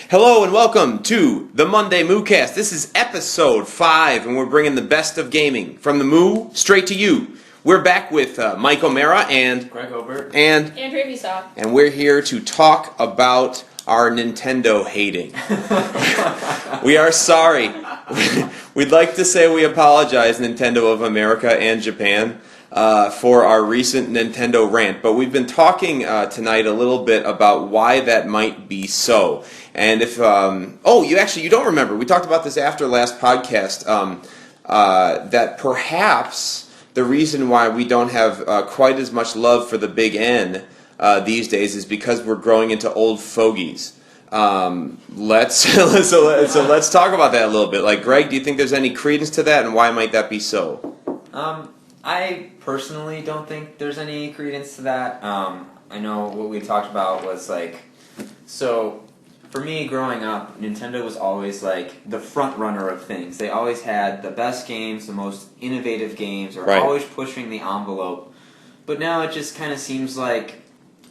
Hello and welcome to the Monday MOOcast. This is episode 5, and we're bringing the best of gaming from the Moo straight to you. We're back with Mike O'Mara and Greg Obert and Andrea Musolf. And we're here to talk about our Nintendo hating. We are sorry. We'd like to say we apologize, Nintendo of America and Japan, for our recent Nintendo rant, but we've been talking tonight a little bit about why that might be so. And if you don't remember, we talked about this after last podcast, that perhaps the reason why we don't have quite as much love for the Big N these days is because we're growing into old fogies. Let's talk about that a little bit. Like, Greg, do you think there's any credence to that, and why might that be so? I personally don't think there's any credence to that. I know what we talked about was so for me growing up, Nintendo was always the front runner of things. They always had the best games, the most innovative games, or right. Always pushing the envelope. But now it just kind of seems like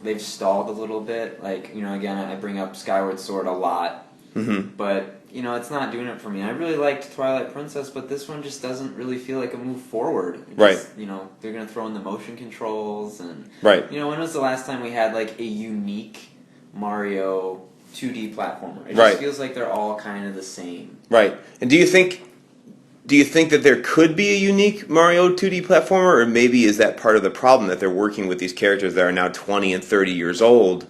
they've stalled a little bit. Again, I bring up Skyward Sword a lot, but it's not doing it for me. I really liked Twilight Princess, but this one just doesn't really feel like a move forward. Right. They're going to throw in the motion controls, and right. When was the last time we had a unique Mario 2D platformer? It right. just feels like they're all kind of the same. Right. And do you think that there could be a unique Mario 2D platformer, or maybe is that part of the problem that they're working with these characters that are now 20 and 30 years old?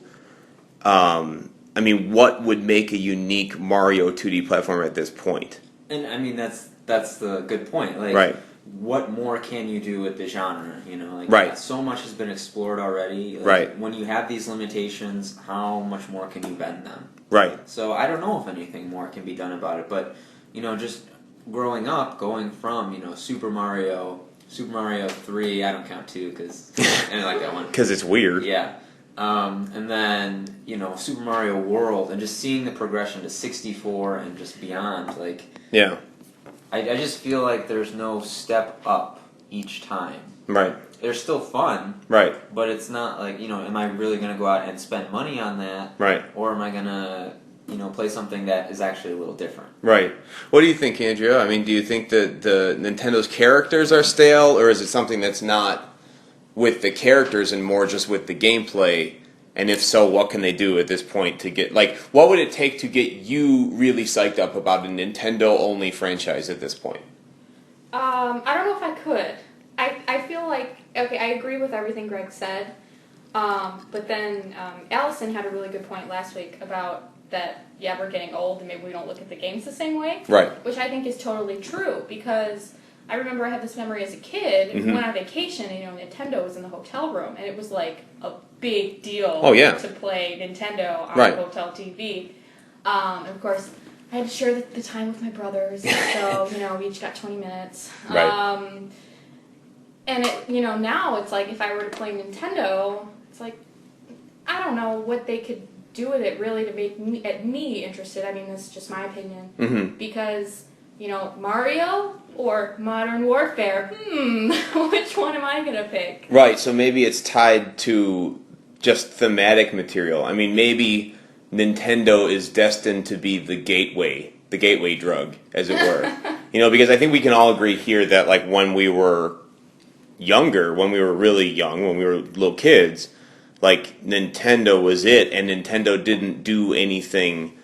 What would make a unique Mario 2D platformer at this point? And that's the good point. Right. What more can you do with the genre? Right. So much has been explored already. Right. When you have these limitations, how much more can you bend them? Right. So I don't know if anything more can be done about it. But just growing up, going from Super Mario 3, I don't count 2 because I didn't like that one. Because it's weird. Yeah. And then, Super Mario World, and just seeing the progression to 64 and just beyond, yeah. I just feel like there's no step up each time. Right. They're still fun. Right. But it's not am I really going to go out and spend money on that? Right. Or am I going to, play something that is actually a little different? Right. What do you think, Andrea? Do you think that the Nintendo's characters are stale, or is it something that's not with the characters and more just with the gameplay? And if so, what can they do at this point to get what would it take to get you really psyched up about a Nintendo-only franchise at this point? I don't know if I could. I feel I agree with everything Greg said, but then Allison had a really good point last week about that, we're getting old and maybe we don't look at the games the same way. Right. Which I think is totally true, because I remember I had this memory as a kid, we went on vacation, and Nintendo was in the hotel room, and it was a big deal to play Nintendo on the hotel TV. And of course, I had to share the time with my brothers, so, we each got 20 minutes. Right. And now it's if I were to play Nintendo, it's I don't know what they could do with it really to make me interested. That's just my opinion. Because, Mario or Modern Warfare, which one am I going to pick? Right, so maybe it's tied to just thematic material. Maybe Nintendo is destined to be the gateway drug, as it were. Because I think we can all agree here that when we were younger, when we were really young, when we were little kids, Nintendo was it, and Nintendo didn't do anything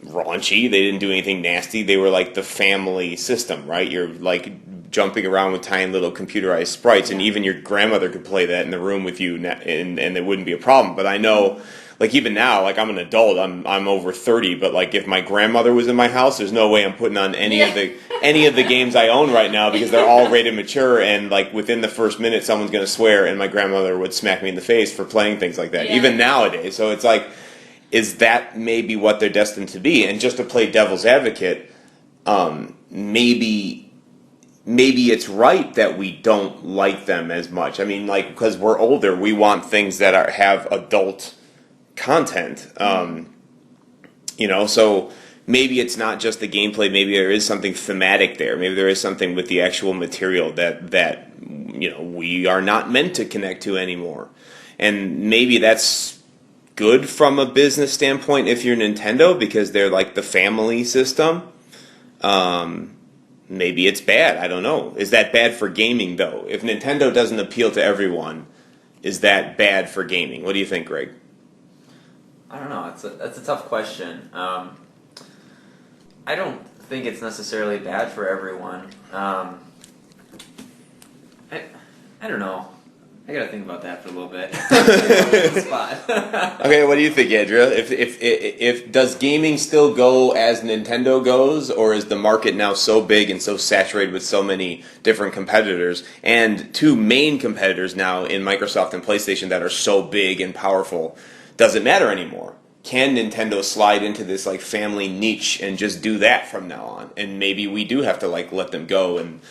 raunchy. They didn't do anything nasty. They were the family system, right? You're jumping around with tiny little computerized sprites, and even your grandmother could play that in the room with you, and it wouldn't be a problem. But I know, even now, I'm an adult. I'm over 30, but if my grandmother was in my house, there's no way I'm putting on any of the games I own right now, because they're all rated mature, and within the first minute, someone's going to swear, and my grandmother would smack me in the face for playing things like that. Yeah. Even nowadays, so it's is that maybe what they're destined to be? And just to play devil's advocate, maybe it's right that we don't like them as much. Because we're older, we want things that have adult content. So maybe it's not just the gameplay. Maybe there is something thematic there. Maybe there is something with the actual material that we are not meant to connect to anymore. And maybe that's good from a business standpoint if you're Nintendo because they're like the family system. Maybe it's bad. I don't know. Is that bad for gaming, though? If Nintendo doesn't appeal to everyone, is that bad for gaming? What do you think, Greg? I don't know. That's a tough question. I don't think it's necessarily bad for everyone. I don't know. I gotta think about that for a little bit. Okay, what do you think, Andrea? If does gaming still go as Nintendo goes, or is the market now so big and so saturated with so many different competitors, and two main competitors now in Microsoft and PlayStation that are so big and powerful, does it matter anymore? Can Nintendo slide into this like family niche and just do that from now on? And maybe we do have to like let them go and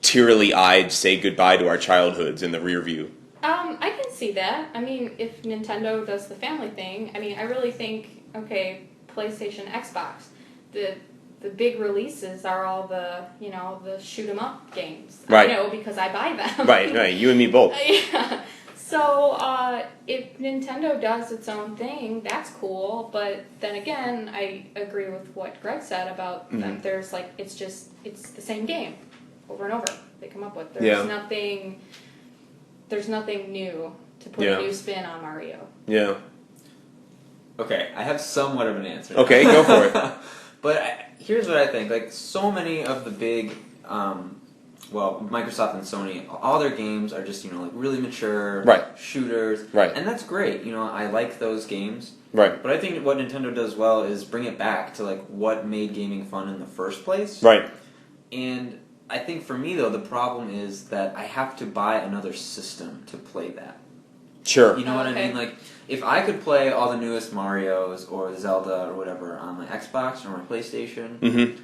tearily-eyed say goodbye to our childhoods in the rear view. I can see that. I mean, if Nintendo does the family thing, I mean, I really think, okay, PlayStation, Xbox, the big releases are all the shoot 'em up games. Right. I know because I buy them. Right. You and me both. Yeah. So if Nintendo does its own thing, that's cool. But then again, I agree with what Greg said about them. There's like it's the same game over and over they come up with. There's nothing new to put a new spin on Mario. Yeah. Okay, I have somewhat of an answer. Okay, go for it. But here's what I think. Like, so many of the big, Microsoft and Sony, all their games are just, like really mature shooters. Right. And that's great. I like those games. Right. But I think what Nintendo does well is bring it back to, like, what made gaming fun in the first place. Right. And I think for me, though, the problem is that I have to buy another system to play that. Sure. You know what I mean? Like, if I could play all the newest Marios or Zelda or whatever on my Xbox or my PlayStation,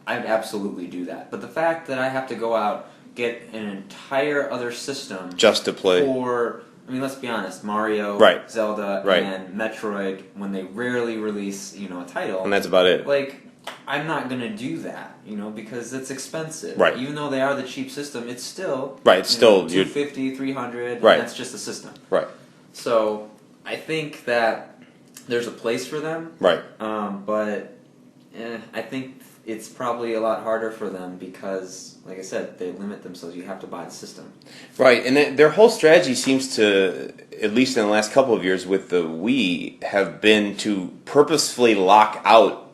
I'd absolutely do that. But the fact that I have to go out, get an entire other system just to play for, I mean, let's be honest, Mario, Zelda, and Metroid, when they rarely release, a title. And that's about it. Like, I'm not going to do that, because it's expensive. Right. Even though they are the cheap system, it's still... Right, it's still... $250, $300, right. And that's just a system. Right. So, I think that there's a place for them. Right. But I think it's probably a lot harder for them because, like I said, they limit themselves. You have to buy the system. Right, and their whole strategy seems to, at least in the last couple of years with the Wii, have been to purposefully lock out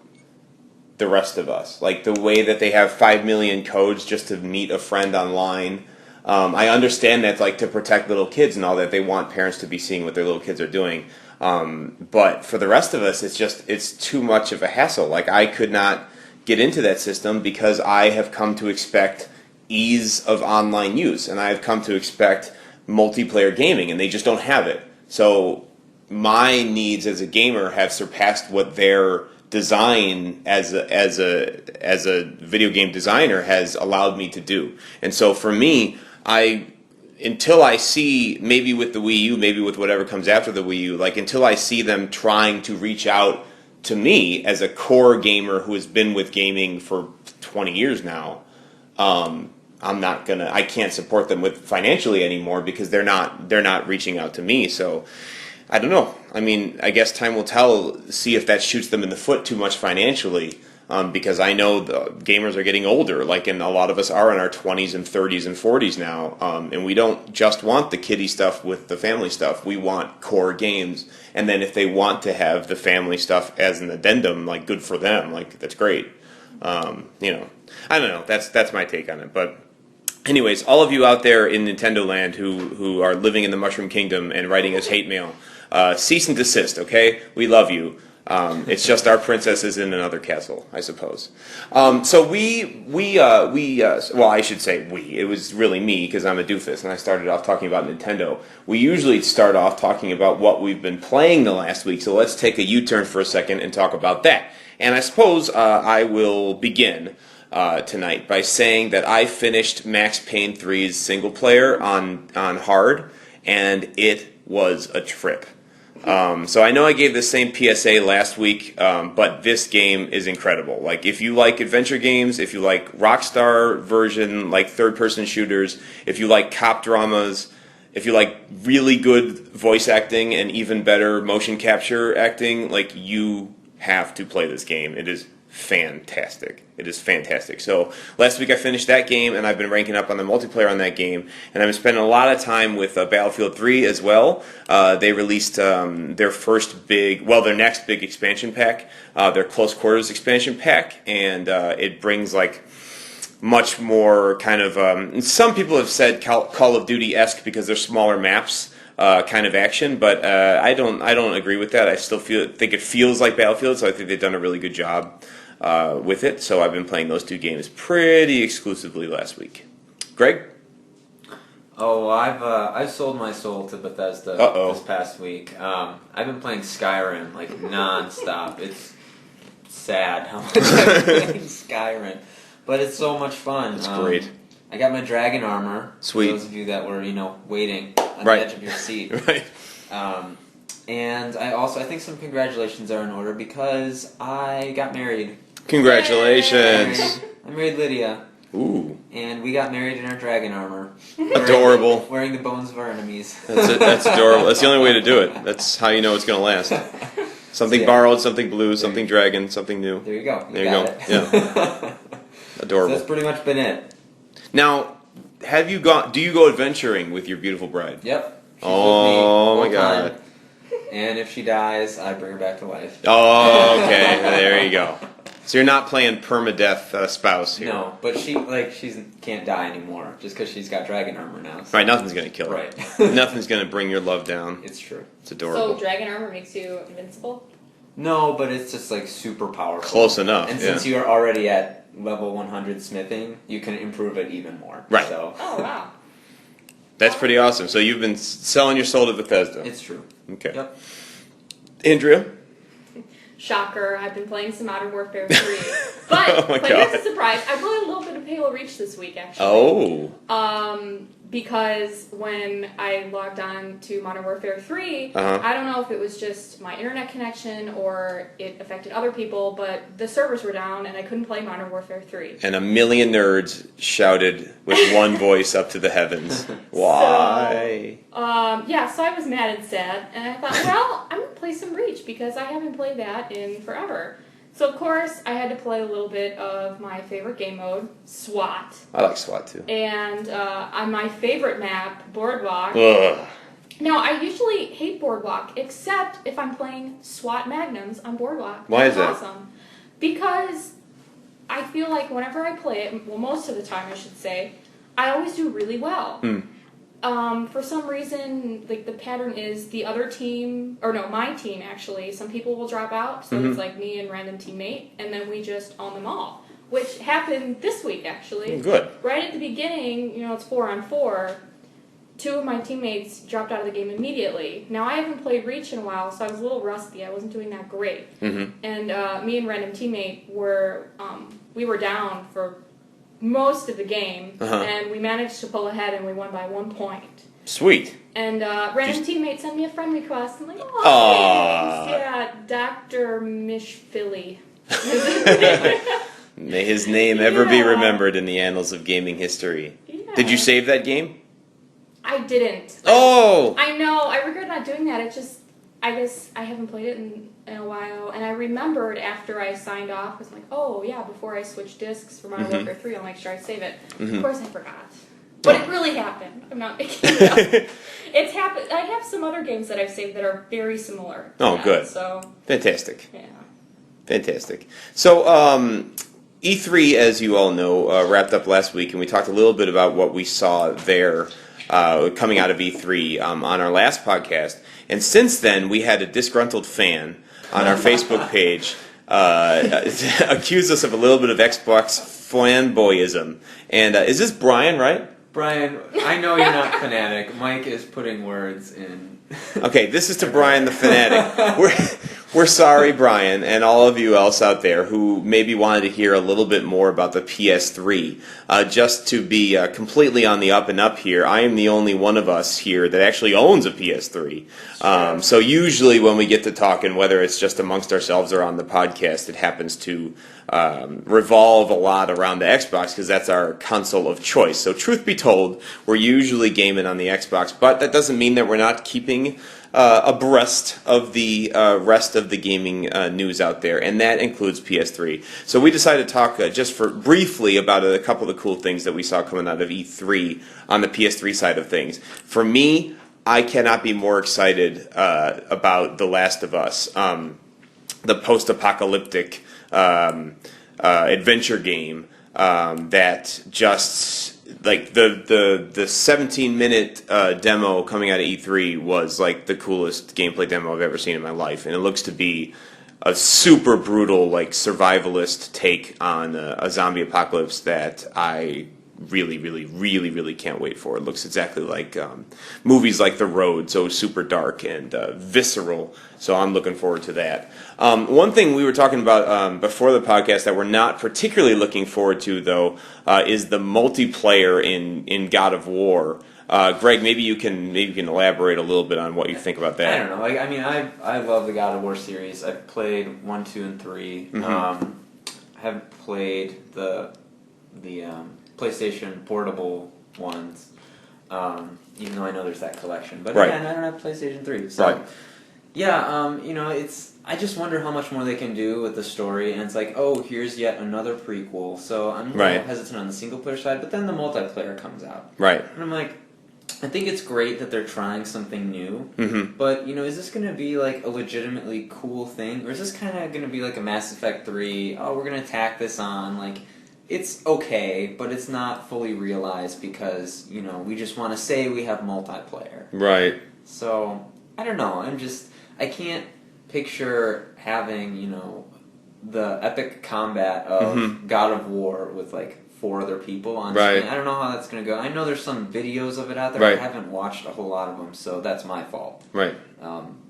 the rest of us. Like the way that they have 5 million codes just to meet a friend online. I understand that's like to protect little kids and all that. They want parents to be seeing what their little kids are doing. But for the rest of us, it's too much of a hassle. Like I could not get into that system because I have come to expect ease of online use and I have come to expect multiplayer gaming and they just don't have it. So my needs as a gamer have surpassed what their design as a video game designer has allowed me to do. And so for me, until I see, maybe with the Wii U, maybe with whatever comes after the Wii U, like until I see them trying to reach out to me as a core gamer who has been with gaming for 20 years now, I can't support them with financially anymore because they're not reaching out to me. So I don't know. I mean, I guess time will tell, see if that shoots them in the foot too much financially, because I know the gamers are getting older, like, and a lot of us are in our 20s and 30s and 40s now, and we don't just want the kiddie stuff with the family stuff. We want core games, and then if they want to have the family stuff as an addendum, like, good for them. Like, that's great. I don't know. That's my take on it, but... Anyways, all of you out there in Nintendo land who are living in the Mushroom Kingdom and writing us hate mail, cease and desist, okay? We love you. It's just our princess is in another castle, I suppose. So I should say we. It was really me because I'm a doofus and I started off talking about Nintendo. We usually start off talking about what we've been playing the last week, so let's take a U-turn for a second and talk about that. And I suppose I will begin tonight by saying that I finished Max Payne 3's single player on hard, and it was a trip. So I know I gave the same PSA last week, but this game is incredible. Like, if you like adventure games, if you like Rockstar version, like third-person shooters, if you like cop dramas, if you like really good voice acting and even better motion capture acting, like, you have to play this game. It is fantastic. It is fantastic. So last week I finished that game, and I've been ranking up on the multiplayer on that game, and I've been spending a lot of time with Battlefield 3 as well. They released their next big expansion pack, their Close Quarters expansion pack, and it brings like much more kind of, some people have said Call of Duty-esque because they're smaller maps, kind of action, but I don't agree with that. I still think it feels like Battlefield, so I think they've done a really good job with it. So I've been playing those two games pretty exclusively last week. Greg? Oh, I've sold my soul to Bethesda this past week. I've been playing Skyrim like nonstop. It's sad how much I'm playing Skyrim, but it's so much fun. It's great. I got my dragon armor. Sweet. For those of you that were, waiting on the edge of your seat. Right. And I think some congratulations are in order because I got married. Congratulations. I married Lydia. Ooh. And we got married in our dragon armor. Adorable. Wearing the bones of our enemies. That's adorable. That's the only way to do it. That's how you know it's going to last. Something borrowed, something blue, something dragon, something new. There you go. There you go. Yeah. Adorable. So that's pretty much been it. Now, do you go adventuring with your beautiful bride? Yep. She's oh with me my God. time. And if she dies, I bring her back to life. Oh, okay. There you go. So you're not playing permadeath spouse here. No, but she can't die anymore just because she's got dragon armor now. So. Right, nothing's going to kill her. Right. Nothing's going to bring your love down. It's true. It's adorable. So dragon armor makes you invincible? No, but it's just like super powerful. Close enough. And since you're already at level 100 smithing, you can improve it even more. Right. So. Oh, wow. That's pretty awesome. So you've been selling your soul to Bethesda. It's true. Okay. Yep. Andrea? Shocker, I've been playing some Modern Warfare 3. But, oh my but God. here's a surprise. I played a little bit of Halo Reach this week, actually. Oh. Because when I logged on to Modern Warfare 3, I don't know if it was just my internet connection or it affected other people, but the servers were down and I couldn't play Modern Warfare 3. And a million nerds shouted with one voice up to the heavens. Why? So I was mad and sad, and I thought, well, I'm going to play some Reach because I haven't played that in forever. So, of course, I had to play a little bit of my favorite game mode, SWAT. I like SWAT, too. And on my favorite map, Boardwalk. Ugh. Now, I usually hate Boardwalk, except if I'm playing SWAT Magnums on Boardwalk. Why is that? Awesome. Because I feel like whenever I play it, well, most of the time, I should say, I always do really well. For some reason, like, the pattern is the other team, or no, my team, actually, some people will drop out, so it's like me and random teammate, and then we just own them all, which happened this week, actually. Good. Right at the beginning, it's 4-on-4, 2 of my teammates dropped out of the game immediately. Now, I haven't played Reach in a while, so I was a little rusty. I wasn't doing that great. And me and random teammate we were down for most of the game, and we managed to pull ahead, and we won by 1 point. Sweet. And random teammate sent me a friend request. I'm like, oh, thanks. Yeah, Dr. Mishphilly. May his name ever be remembered in the annals of gaming history. Yeah. Did you save that game? I didn't. Oh! I know. I regret not doing that. It just, I guess I haven't played it in a while. And I remembered after I signed off, I was like, oh, yeah, before I switched discs for Modern Warfare 3, I'll make sure I save it. Of course I forgot. But it really happened. I'm not making it up. It's happened. I have some other games that I've saved that are very similar. Oh, that, good. So fantastic. Yeah. Fantastic. So, E3, as you all know, wrapped up last week, and we talked a little bit about what we saw there coming out of E3 on our last podcast. And since then, we had a disgruntled fan on our Facebook page accuse us of a little bit of Xbox fanboyism. And is this Brian, right? Brian, I know you're not fanatic. Mike is putting words in. Okay, this is to Brian the fanatic. We're sorry, Brian, and all of you else out there who maybe wanted to hear a little bit more about the PS3. Just to be completely on the up and up here, I am the only one of us here that actually owns a PS3. So usually when we get to talking, whether it's just amongst ourselves or on the podcast, it happens to revolve a lot around the Xbox because that's our console of choice. So truth be told, we're usually gaming on the Xbox, but that doesn't mean that we're not keeping abreast of the rest of the gaming news out there, and that includes PS3. So we decided to talk just for briefly about a couple of the cool things that we saw coming out of E3 on the PS3 side of things. For me, I cannot be more excited about The Last of Us, the post-apocalyptic adventure game that just... Like the 17-minute demo coming out of E3 was like the coolest gameplay demo I've ever seen in my life, and it looks to be a super brutal like survivalist take on a zombie apocalypse that I really can't wait for. It looks exactly like movies like The Road, so super dark and visceral. So I'm looking forward to that. One thing we were talking about before the podcast that we're not particularly looking forward to, though, is the multiplayer in God of War. Greg, maybe you can elaborate a little bit on what you think about that. I don't know. Like, I mean, I love the God of War series. I've played 1, 2, and 3. Mm-hmm. I haven't played the PlayStation portable ones, even though I know there's that collection. But right. Again, I don't have PlayStation 3. So, right. Yeah, I just wonder how much more they can do with the story. And it's like, oh, here's yet another prequel. So I'm a little hesitant on the single player side, but then the multiplayer comes out. Right. And I'm like, I think it's great that they're trying something new. Mm-hmm. But, is this going to be like a legitimately cool thing? Or is this kind of going to be like a Mass Effect 3? Oh, we're going to tack this on. Like, it's okay, but it's not fully realized because, we just want to say we have multiplayer. Right. So, I don't know. I can't picture having, the epic combat of God of War with, like, 4 other people on screen. I don't know how that's going to go. I know there's some videos of it out there. I haven't watched a whole lot of them, so that's my fault. Right.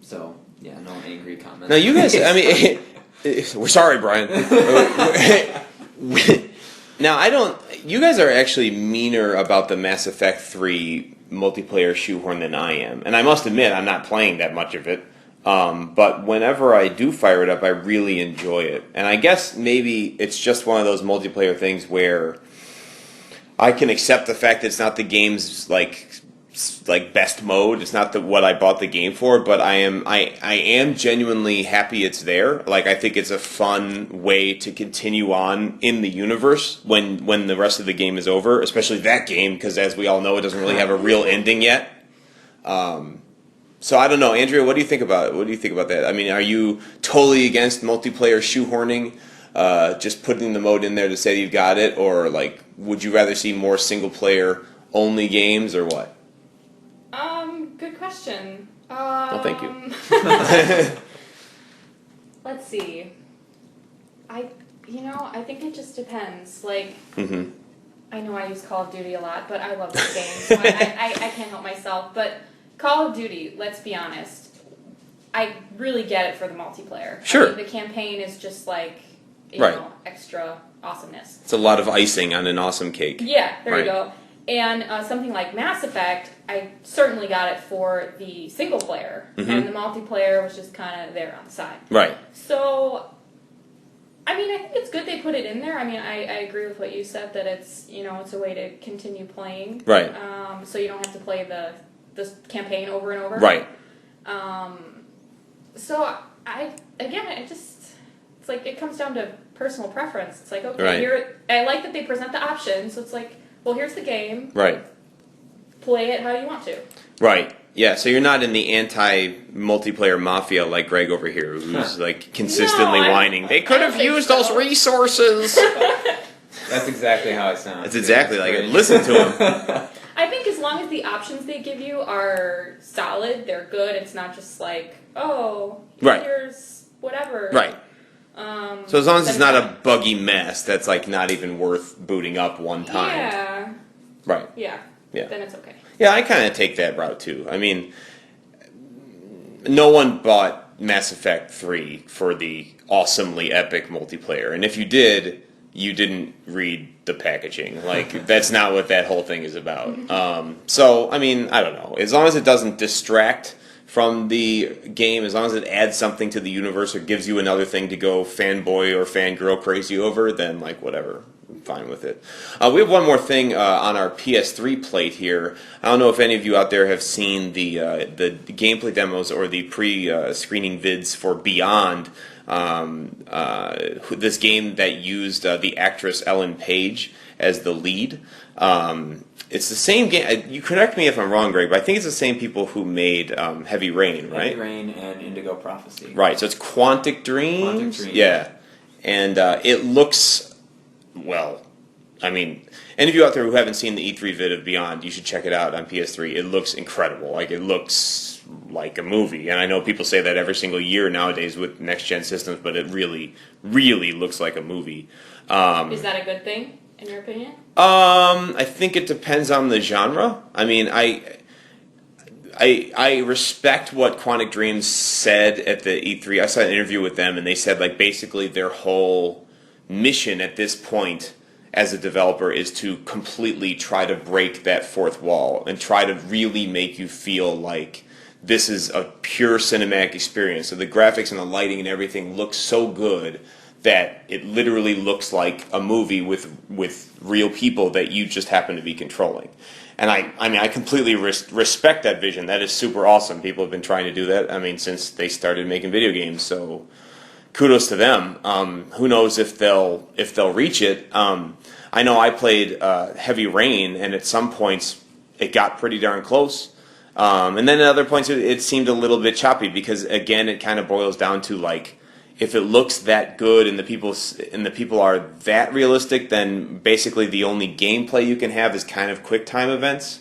So, yeah, no angry comments. Now, you guys, I mean, we're sorry, Brian. Now, you guys are actually meaner about the Mass Effect 3 multiplayer shoehorn than I am. And I must admit, I'm not playing that much of it. But whenever I do fire it up, I really enjoy it. And I guess maybe it's just one of those multiplayer things where I can accept the fact that it's not the game's like best mode. It's not what I bought the game for, but I am genuinely happy it's there. Like, I think it's a fun way to continue on in the universe when the rest of the game is over, especially that game, because as we all know, it doesn't really have a real ending yet. So I don't know, Andrea, what do you think about it? What do you think about that? I mean, are you totally against multiplayer shoehorning, just putting the mode in there to say you've got it, or like, would you rather see more single player only games, or what? Good question. Well, thank you. Let's see. I think it just depends. Like, I know I use Call of Duty a lot, but I love this game, so I can't help myself. But Call of Duty, let's be honest, I really get it for the multiplayer. Sure. I mean, the campaign is just like, extra awesomeness. It's a lot of icing on an awesome cake. Yeah, there you go. And something like Mass Effect, I certainly got it for the single player, and the multiplayer was just kind of there on the side. Right. So, I mean, I think it's good they put it in there. I mean, I agree with what you said, that it's, it's a way to continue playing. Right. So you don't have to play the campaign over and over. Right. So, it's like, it comes down to personal preference. It's like, okay, here, I like that they present the options, so it's like, well, here's the game. Right. Play it how you want to. Right. Yeah, so you're not in the anti-multiplayer mafia like Greg over here, who's like consistently whining. They could have used those resources. That's exactly how I sound. That's exactly like it. Listen to him. I think as long as the options they give you are solid, they're good. It's not just like, here's whatever. Right. So as long as it's not a buggy mess that's like not even worth booting up one time. Yeah. Right. Yeah. Yeah. Then it's okay. Yeah, I kind of take that route too. I mean, no one bought Mass Effect 3 for the awesomely epic multiplayer. And if you did, you didn't read the packaging. Like, that's not what that whole thing is about. So, I mean, I don't know. As long as it doesn't distract from the game, as long as it adds something to the universe or gives you another thing to go fanboy or fangirl crazy over, then, like, whatever. I'm fine with it. We have one more thing on our PS3 plate here. I don't know if any of you out there have seen the gameplay demos or the pre-screening vids for Beyond, this game that used the actress Ellen Page as the lead. It's the same game. You correct me if I'm wrong, Greg, but I think it's the same people who made Heavy Rain, right? Heavy Rain and Indigo Prophecy. Right, so it's Quantic Dreams. Yeah. And it looks, well, I mean, any of you out there who haven't seen the E3 vid of Beyond, you should check it out on PS3. It looks incredible. Like, it looks like a movie. And I know people say that every single year nowadays with next-gen systems, but it really, really looks like a movie. Is that a good thing, in your opinion? I think it depends on the genre. I mean, I respect what Quantic Dreams said at the E3. I saw an interview with them, and they said, like, basically their whole mission at this point as a developer is to completely try to break that fourth wall and try to really make you feel like this is a pure cinematic experience. So the graphics and the lighting and everything looks so good that it literally looks like a movie with real people that you just happen to be controlling. And I mean, I completely respect that vision. That is super awesome. People have been trying to do that, I mean, since they started making video games. So kudos to them. Who knows if they'll reach it. I know I played Heavy Rain, and at some points it got pretty darn close. And then at other points it seemed a little bit choppy because, again, it kind of boils down to, like, if it looks that good and the people are that realistic, then basically the only gameplay you can have is kind of quick time events,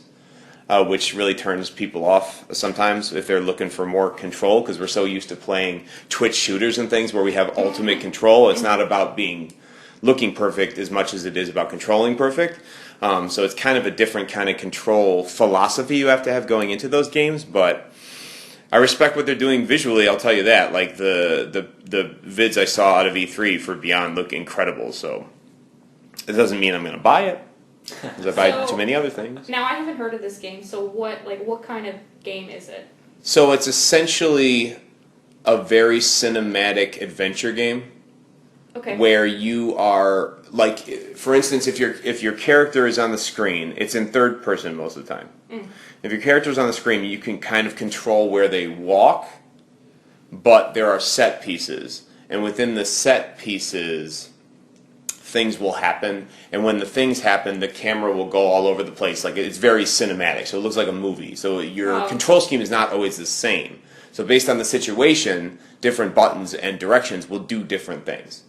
which really turns people off sometimes if they're looking for more control, because we're so used to playing Twitch shooters and things where we have ultimate control. It's not about looking perfect as much as it is about controlling perfect. So it's kind of a different kind of control philosophy you have to have going into those games, but I respect what they're doing visually, I'll tell you that. Like, the vids I saw out of E3 for Beyond look incredible, so it doesn't mean I'm going to buy it, because I buy too many other things. Now, I haven't heard of this game, so what kind of game is it? So it's essentially a very cinematic adventure game. Okay. Where you are, like, for instance, if your character is on the screen, it's in third person most of the time. If your character is on the screen, you can kind of control where they walk, but there are set pieces. And within the set pieces, things will happen. And when the things happen, the camera will go all over the place. Like, it's very cinematic, so it looks like a movie. So your control scheme is not always the same. So based on the situation, different buttons and directions will do different things.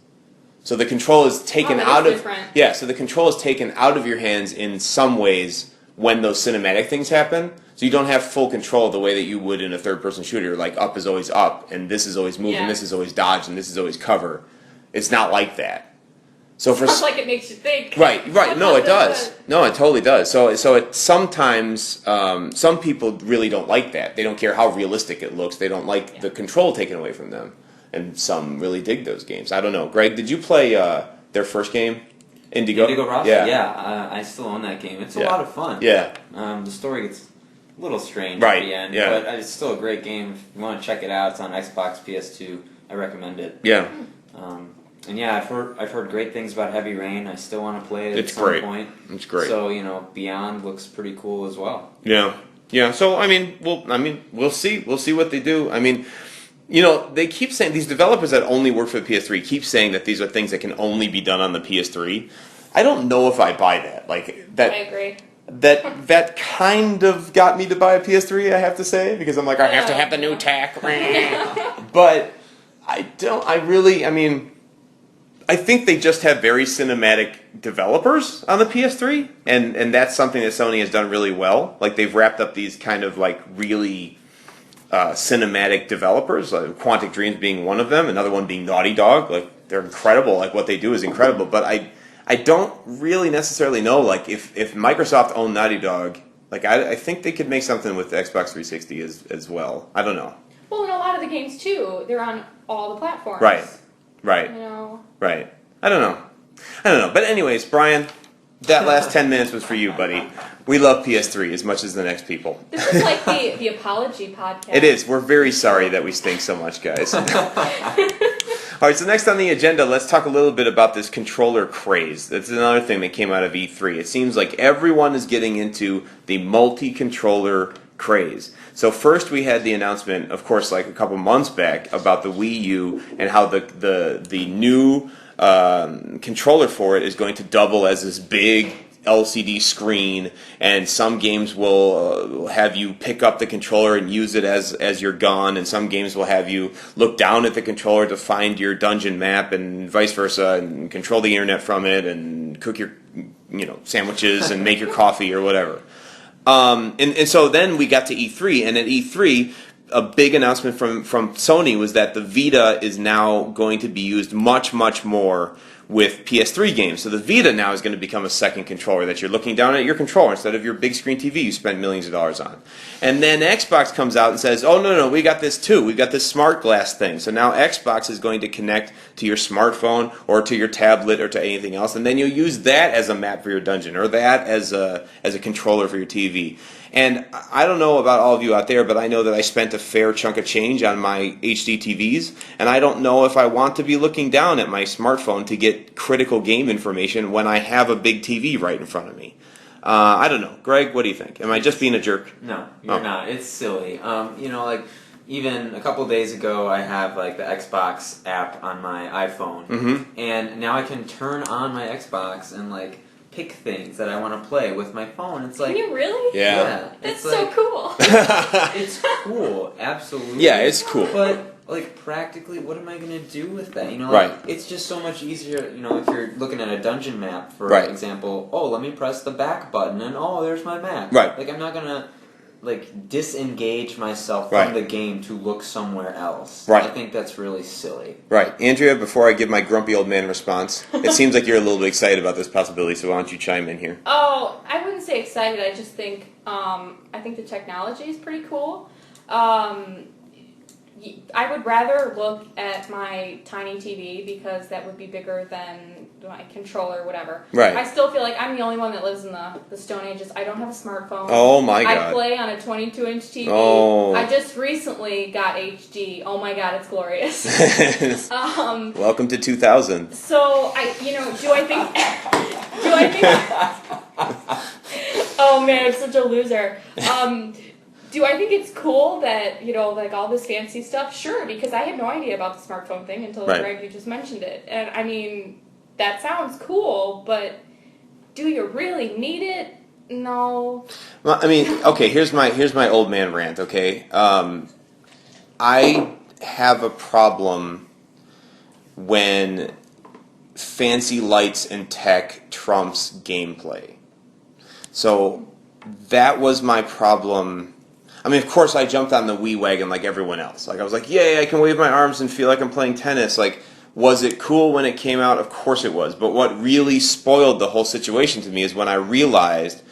So the control is taken out of so the control is taken out of your hands in some ways when those cinematic things happen. So you don't have full control the way that you would in a third-person shooter. Like, up is always up, and this is always move, and this is always dodge, and this is always cover. It's not like that. So for like it makes you think. Right. No, it does. No, it totally does. So it sometimes some people really don't like that. They don't care how realistic it looks. They don't like the control taken away from them. And some really dig those games. I don't know. Greg, did you play their first game, Indigo? Indigo Prophecy? Yeah, I still own that game. It's a lot of fun. Yeah. The story gets a little strange at the end, but it's still a great game. If you want to check it out, it's on Xbox, PS2. I recommend it. Yeah. And yeah, I've heard great things about Heavy Rain. I still want to play it at some point. It's great. So, Beyond looks pretty cool as well. Yeah. Yeah. So we'll see. We'll see what they do. I mean, they keep saying, these developers that only work for the PS3 keep saying that these are things that can only be done on the PS3. I don't know if I buy that. Like, that. I agree. That kind of got me to buy a PS3, I have to say, because I'm like, I have to have the new tech. But I think they just have very cinematic developers on the PS3, and that's something that Sony has done really well. Like, they've wrapped up these kind of, like, really cinematic developers, like Quantic Dreams being one of them, another one being Naughty Dog. Like, they're incredible. Like, what they do is incredible. But I don't really necessarily know, like, if Microsoft owned Naughty Dog, like, I think they could make something with the Xbox 360 as well. I don't know. Well, and a lot of the games too, they're on all the platforms. Right. Right. I don't know. But anyways, Brian, that last 10 minutes was for you, buddy. We love PS3 as much as the next people. This is like the apology podcast. It is. We're very sorry that we stink so much, guys. All right, so next on the agenda, let's talk a little bit about this controller craze. That's another thing that came out of E3. It seems like everyone is getting into the multi-controller craze. So first we had the announcement, of course, like a couple months back, about the Wii U and how the new controller for it is going to double as this big LCD screen, and some games will have you pick up the controller and use it as your gun, and some games will have you look down at the controller to find your dungeon map, and vice versa, and control the internet from it, and cook your sandwiches and make your coffee or whatever. And so then we got to E3, and at E3, a big announcement from Sony was that the Vita is now going to be used much, much more with PS3 games. So the Vita now is going to become a second controller that you're looking down at your controller instead of your big screen TV you spent millions of dollars on. And then Xbox comes out and says, oh, no, we got this too. We've got this smart glass thing. So now Xbox is going to connect to your smartphone or to your tablet or to anything else, and then you'll use that as a map for your dungeon or that as a controller for your TV. And I don't know about all of you out there, but I know that I spent a fair chunk of change on my HD TVs, and I don't know if I want to be looking down at my smartphone to get critical game information when I have a big TV right in front of me. I don't know. Greg, what do you think? Am I just being a jerk? No, you're not. It's silly. Even a couple days ago, I have like the Xbox app on my iPhone, and now I can turn on my Xbox and like pick things that I want to play with my phone. It's like, can you really? Yeah. That's so cool. It's cool, absolutely. Yeah, it's cool. But like practically, what am I going to do with that? Right. It's just so much easier. If you're looking at a dungeon map, for right. example, let me press the back button, and there's my map. Right. Like I'm not gonna disengage myself right. from the game to look somewhere else. Right. I think that's really silly. Right. Andrea, before I give my grumpy old man response, it seems like you're a little bit excited about this possibility, so why don't you chime in here? Oh, I wouldn't say excited. I just think, I think the technology is pretty cool. I would rather look at my tiny TV because that would be bigger than my controller or whatever. Right. I still feel like I'm the only one that lives in the Stone Ages. I don't have a smartphone. Oh my God. I play on a 22-inch TV. Oh. I just recently got HD. Oh my God, it's glorious. Welcome to 2000. So do I think? Oh man, I'm such a loser. Do I think it's cool that, all this fancy stuff? Sure, because I had no idea about the smartphone thing until right. Greg, you just mentioned it. And I mean, that sounds cool, but do you really need it? No. Well, I mean, okay, here's my old man rant, okay? I have a problem when fancy lights and tech trumps gameplay. So that was my problem. I mean, of course, I jumped on the Wii wagon like everyone else. Like, I was like, yay, I can wave my arms and feel like I'm playing tennis. Like, was it cool when it came out? Of course it was. But what really spoiled the whole situation to me is when I realized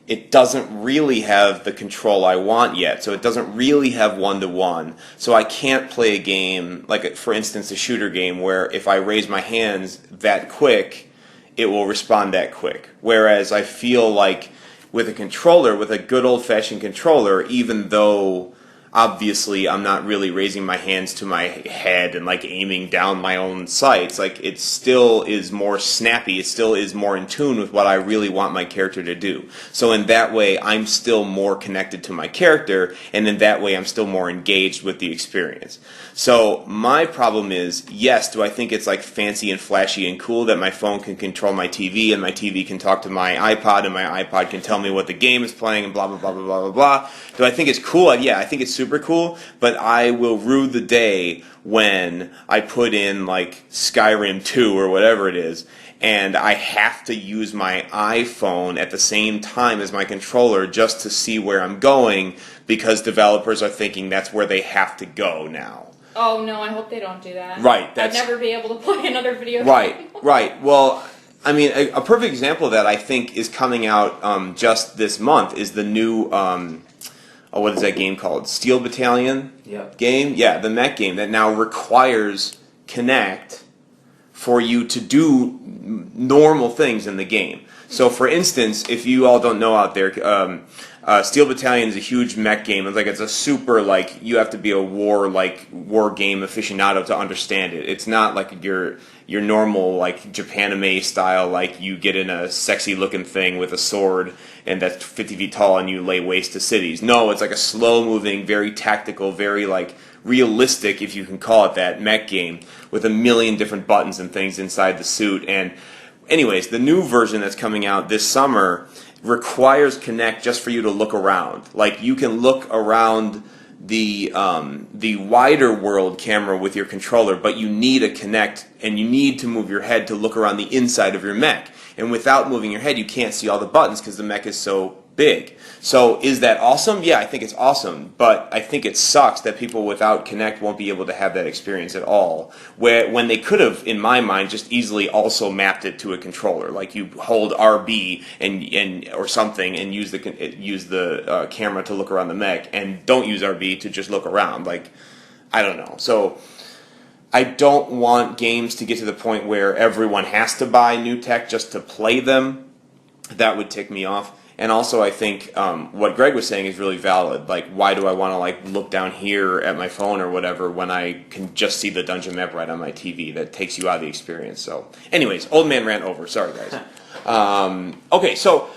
it doesn't really have the control I want yet. So it doesn't really have one-to-one. So I can't play a game, like, for instance, a shooter game, where if I raise my hands that quick, it will respond that quick. Whereas I feel like with a controller, with a good old-fashioned controller, even though obviously I'm not really raising my hands to my head and like aiming down my own sights, like it still is more snappy, it still is more in tune with what I really want my character to do. So in that way, I'm still more connected to my character, and in that way, I'm still more engaged with the experience. So my problem is, yes, do I think it's like fancy and flashy and cool that my phone can control my TV and my TV can talk to my iPod and my iPod can tell me what the game is playing and blah, blah, blah, blah, blah, blah, blah. Do I think it's cool? Yeah, I think it's super cool, but I will rue the day when I put in like Skyrim 2 or whatever it is, and I have to use my iPhone at the same time as my controller just to see where I'm going because developers are thinking that's where they have to go now. Oh, no, I hope they don't do that. Right. I'd never be able to play another video game. Right. Well, I mean, a perfect example of that I think is coming out just this month is the new, what is that game called? Steel Battalion game? Yeah, the mech game that now requires Kinect for you to do normal things in the game. So, for instance, if you all don't know out there, Steel Battalion is a huge mech game. It's a super, you have to be a war game aficionado to understand it. It's not like your normal, Japanime style, you get in a sexy looking thing with a sword and that's 50 feet tall and you lay waste to cities. No, it's like a slow moving, very tactical, very realistic, if you can call it that, mech game with a million different buttons and things inside the suit. And anyways, the new version that's coming out this summer requires Kinect just for you to look around. You can look around the wider world camera with your controller, but you need a Kinect and you need to move your head to look around the inside of your mech. And without moving your head, you can't see all the buttons because the mech is so big. So is that awesome? Yeah, I think it's awesome, but I think it sucks that people without Kinect won't be able to have that experience at all. When they could have, in my mind, just easily also mapped it to a controller, you hold RB and or something and use the camera to look around the mech, and don't use RB to just look around. I don't know. So I don't want games to get to the point where everyone has to buy new tech just to play them. That would tick me off. And also, I think what Greg was saying is really valid. Why do I want to look down here at my phone or whatever when I can just see the dungeon map right on my TV? That takes you out of the experience. So, anyways, old man rant over. Sorry, guys. Okay, so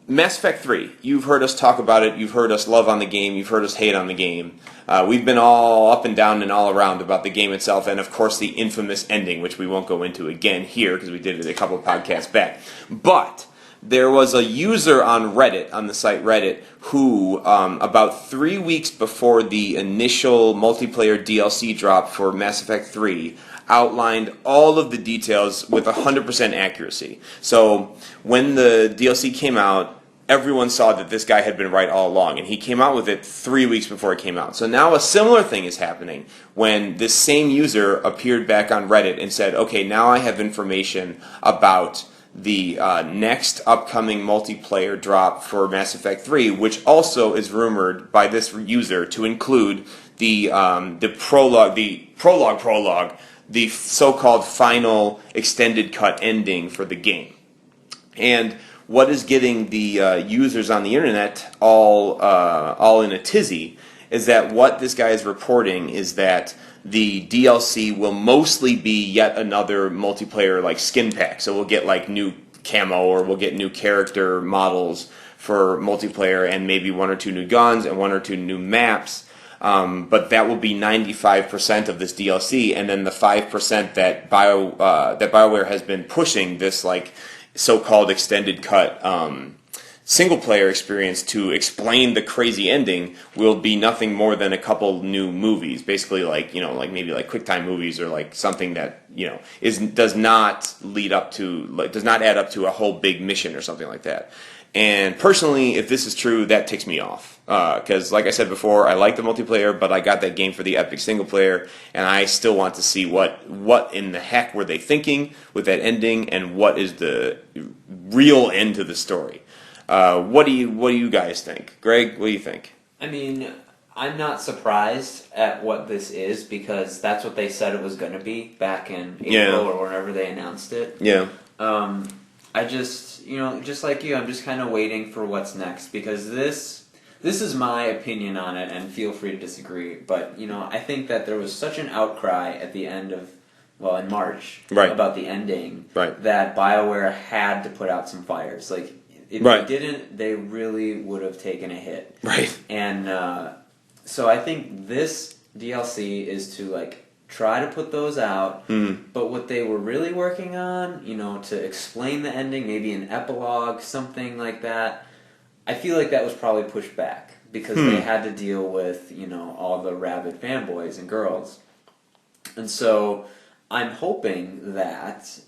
Mass Effect 3. You've heard us talk about it. You've heard us love on the game. You've heard us hate on the game. We've been all up and down and all around about the game itself, and of course the infamous ending, which we won't go into again here because we did it a couple of podcasts back. But there was a user on Reddit, on the site Reddit, who, about 3 weeks before the initial multiplayer DLC drop for Mass Effect 3, outlined all of the details with 100% accuracy. So when the DLC came out, everyone saw that this guy had been right all along, and he came out with it 3 weeks before it came out. So now a similar thing is happening when this same user appeared back on Reddit and said, okay, now I have information about the next upcoming multiplayer drop for Mass Effect 3, which also is rumored by this user to include the prologue, the so-called final extended cut ending for the game. And what is getting the users on the internet all in a tizzy is that what this guy is reporting is that the DLC will mostly be yet another multiplayer skin pack. So we'll get new camo, or we'll get new character models for multiplayer, and maybe one or two new guns and one or two new maps. But that will be 95% of this DLC, and then the 5% that BioWare has been pushing, this so-called extended cut single-player experience to explain the crazy ending, will be nothing more than a couple new movies, basically maybe QuickTime movies, or something that does not add up to a whole big mission or something like that. And personally, if this is true, that ticks me off. Because, like I said before, I like the multiplayer, but I got that game for the epic single player, and I still want to see what in the heck were they thinking with that ending, and what is the real end to the story. What do you guys think? Greg, what do you think? I mean, I'm not surprised at what this is, because that's what they said it was going to be back in April or whenever they announced it. Yeah. I just, just like you, I'm just kind of waiting for what's next, because this is my opinion on it, and feel free to disagree, but, I think that there was such an outcry at the end of, in March, about the ending, that BioWare had to put out some fires. If they didn't, they really would have taken a hit. Right. And so I think this DLC is to try to put those out, but what they were really working on, to explain the ending, maybe an epilogue, something like that, I feel like that was probably pushed back because they had to deal with, all the rabid fanboys and girls. And so I'm hoping that,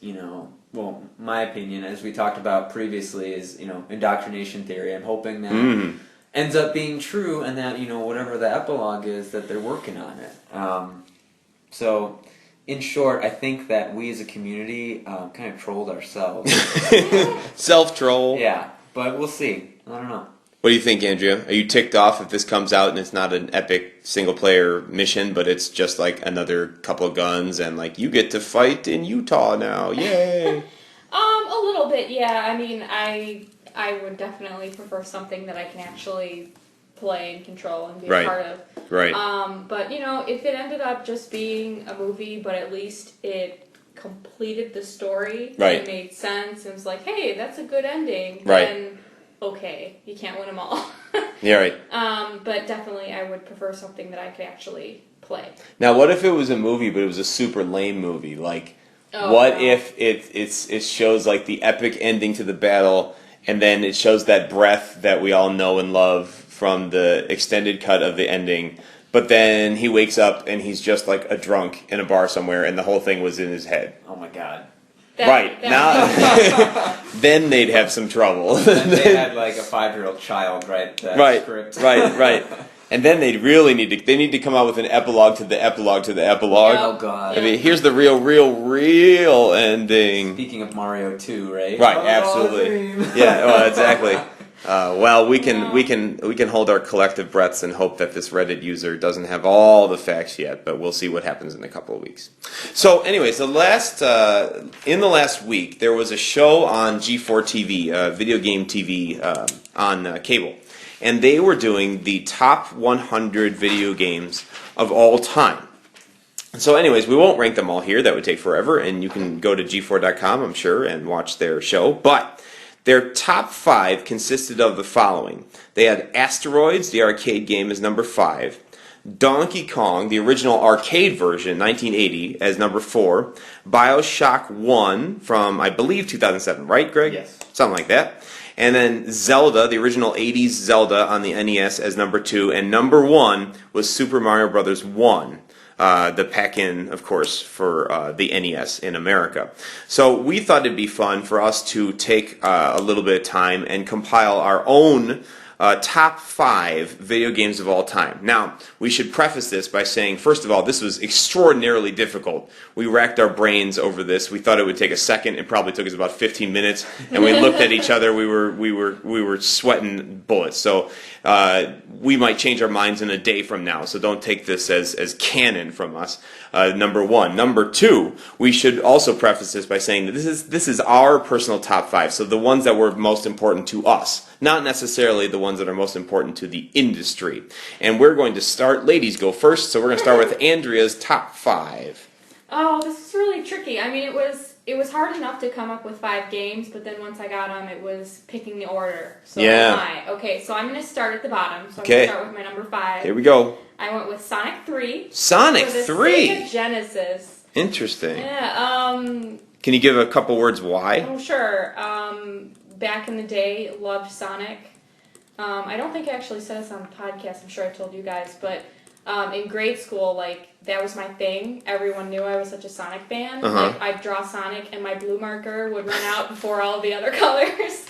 my opinion, as we talked about previously, is, indoctrination theory. I'm hoping that ends up being true, and that, whatever the epilogue is, that they're working on it. So, in short, I think that we as a community kind of trolled ourselves. Self-troll. Yeah, but we'll see. I don't know. What do you think, Andrea? Are you ticked off if this comes out and it's not an epic single-player mission, but it's just like another couple of guns and like you get to fight in Utah now? Yay! A little bit, yeah. I mean, I would definitely prefer something that I can actually play and control and be a part of. Right. But if it ended up just being a movie, but at least it completed the story, right, it made sense, and was like, hey, that's a good ending. Right. Then okay, you can't win them all. Yeah, right. But definitely, I would prefer something that I could actually play. Now, what if it was a movie, but it was a super lame movie? Like, if it shows like the epic ending to the battle, and then it shows that breath that we all know and love from the extended cut of the ending, but then he wakes up and he's just like a drunk in a bar somewhere, and the whole thing was in his head. Oh my god. Now, then they'd have some trouble. Then they had like a 5-year-old child write that script. Right. And then they really need to come out with an epilogue to the epilogue to the epilogue. Yeah. Oh god. I mean, here's the real ending. Speaking of Mario 2, right? Right, absolutely. Yeah, well, exactly. Well, we can hold our collective breaths and hope that this Reddit user doesn't have all the facts yet, but we'll see what happens in a couple of weeks. So, anyways, in the last week, there was a show on G4 TV, video game TV on cable, and they were doing the top 100 video games of all time. So, anyways, we won't rank them all here; that would take forever, and you can go to g4.com, I'm sure, and watch their show, but their top 5 consisted of the following. They had Asteroids, the arcade game, as number 5. Donkey Kong, the original arcade version, 1980, as number 4. BioShock 1 from, I believe, 2007, right, Greg? Yes. Something like that. And then Zelda, the original 80s Zelda on the NES, as number 2. And number 1 was Super Mario Bros. 1. The pack-in, of course, for the NES in America. So we thought it'd be fun for us to take a little bit of time and compile our own top 5 video games of all time. Now, we should preface this by saying, first of all, this was extraordinarily difficult. We racked our brains over this. We thought it would take a second. It probably took us about 15 minutes. And we looked at each other. We were sweating bullets. So we might change our minds in a day from now. So don't take this as canon from us. Number 1. Number 2, we should also preface this by saying that this is our personal top 5. So the ones that were most important to us, not necessarily the ones that are most important to the industry. And we're going to start. Ladies go first. So we're going to start with Andrea's top 5. Oh, this is really tricky. I mean, it was hard enough to come up with 5 games, but then once I got them, it was picking the order. So okay, so I'm going to start at the bottom. So I'm going to start with my number 5. Here we go. I went with Sonic 3. Sonic for the 3? Sega Genesis. Interesting. Yeah, Can you give a couple words why? Oh, sure. Back in the day, loved Sonic. I don't think I actually said this on the podcast. I'm sure I told you guys, but in grade school, like, that was my thing. Everyone knew I was such a Sonic fan. Like, I'd draw Sonic, and my blue marker would run out before all the other colors.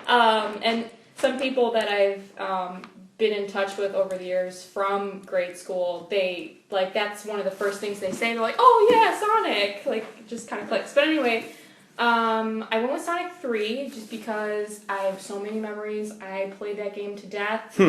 And some people that I've been in touch with over the years from grade school, they, like, that's one of the first things they say. They're like, oh, yeah, Sonic! Like, it just kind of clicks. But anyway, I went with Sonic 3 just because I have so many memories. I played that game to death.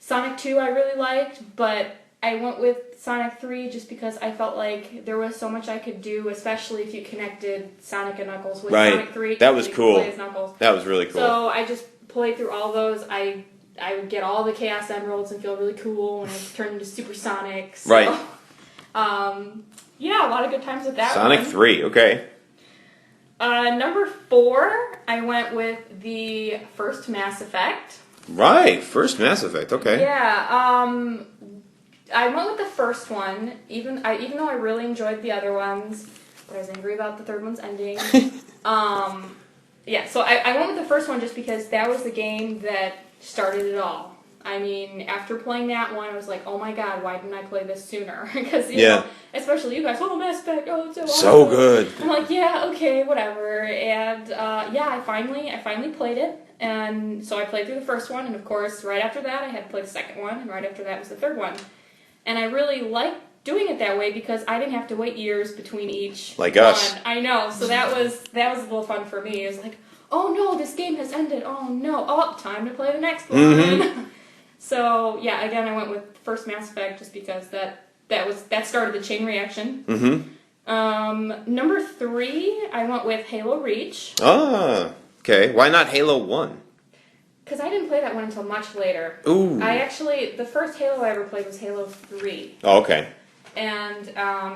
Sonic 2 I really liked, but I went with Sonic 3 just because I felt like there was so much I could do, especially if you connected Sonic and Knuckles with Sonic 3. That was cool. Play as Knuckles. That was really cool. So I just played through all those. I would get all the Chaos Emeralds and feel really cool when I turned into Super Sonic. So, right. Yeah, a lot of good times with that Sonic one. 3, okay. Number 4, I went with the first Mass Effect. Right, first Mass Effect, okay. Yeah, I went with the first one, even though I really enjoyed the other ones, but I was angry about the third one's ending. Yeah, so I went with the first one just because that was the game that started it all. I mean, after playing that one, I was like, oh my god, why didn't I play this sooner? Because, you know, especially you guys, oh, Mass Effect, oh, it's so awesome. So good. I'm like, yeah, okay, whatever. And, yeah, I finally played it. And so I played through the first one, and of course, right after that, I had to play the second one, and right after that was the third one. And I really liked doing it that way because I didn't have to wait years between each like us. I know, so that was a little fun for me. It was like, oh no, this game has ended. Oh no, oh, time to play the next one. So yeah, again, I went with first Mass Effect just because that started the chain reaction. Number 3, I went with Halo Reach. Ah, okay. Why not Halo 1? Because I didn't play that one until much later. Ooh. The first Halo I ever played was Halo 3. Oh, okay. And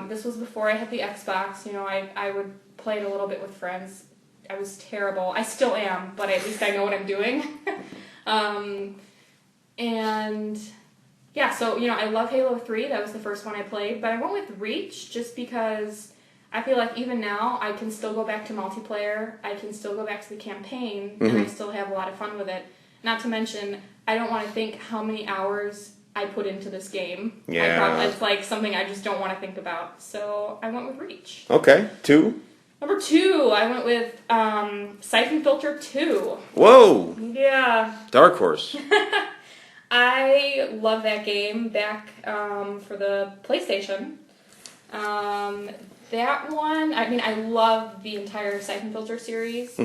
this was before I had the Xbox. You know, I would play it a little bit with friends. I was terrible. I still am, but at least I know what I'm doing. And yeah, so, you know, I love Halo 3. That was the first one I played. But I went with Reach just because I feel like even now I can still go back to multiplayer. I can still go back to the campaign. And I still have a lot of fun with it. Not to mention, I don't want to think how many hours I put into this game. Yeah. It's like something I just don't want to think about. So I went with Reach. Okay. 2? Number 2, I went with Siphon Filter 2. Whoa! Yeah. Dark Horse. I love that game back for the PlayStation. That one, I mean, I love the entire Siphon Filter series,